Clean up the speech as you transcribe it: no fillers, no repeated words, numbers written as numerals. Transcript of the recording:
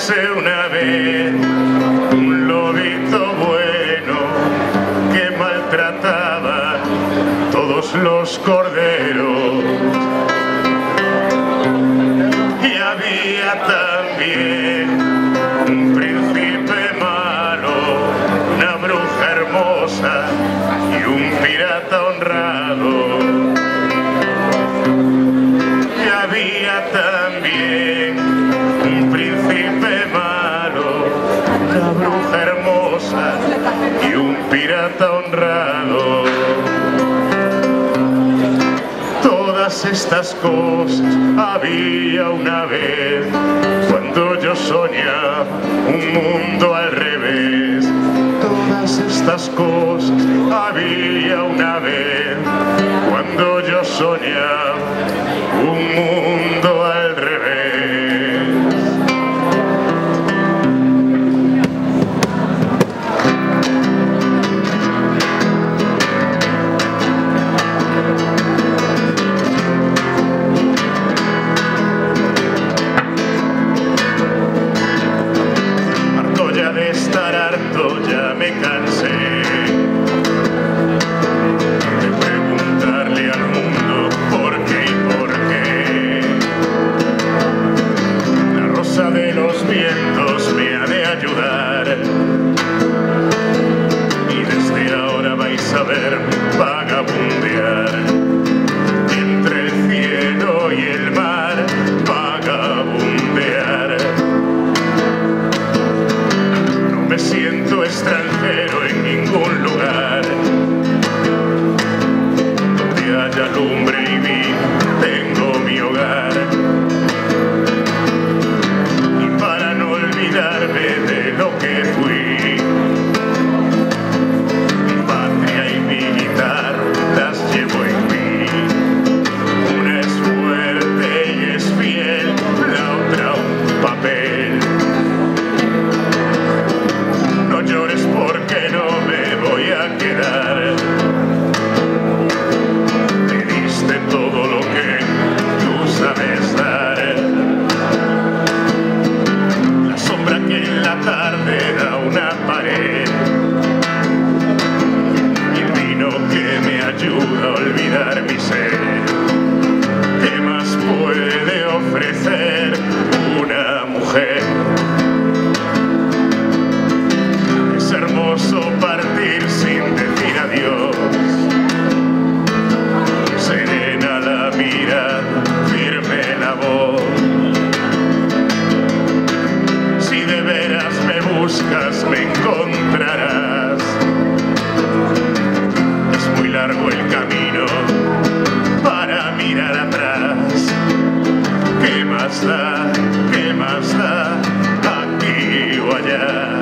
Érase una vez un lobito bueno que maltrataba todos los corderos, y había también un príncipe malo, una bruja hermosa y un pirata honrado. Y había también un príncipe malo, una bruja hermosa y un pirata honrado. Todas estas cosas había una vez, cuando yo soñaba un mundo al revés. Todas estas cosas había una vez, cuando yo soñaba un mundo al revés. De estar harto ya me cansé de preguntarle al mundo por qué y por qué. La rosa de los vientos me ha de ayudar, y desde ahora vais a ver vagabundear entre el cielo y el mar, vagabundear. Me siento extranjero en ningún lugar. Donde haya lumbre y vino tengo mi hogar. Y para no olvidarme de lo que fui, mi patria y mi guitarra las llevo en mí. Una es fuerte y es fiel, la otra un papel. No llores porque no me voy a quedar. Me diste todo lo que tú sabes dar. La sombra que en la tarde da una pared, y el vino que me ayuda a olvidar mi sed. ¿Qué más puede ofrecer una mujer? Es hermoso partir sin decir adiós, serena la mirada, firme la voz. Si de veras me buscas me encontrarás. Es muy largo el camino para mirar atrás. ¿Qué más da? ¿Qué más da? Aquí o allá.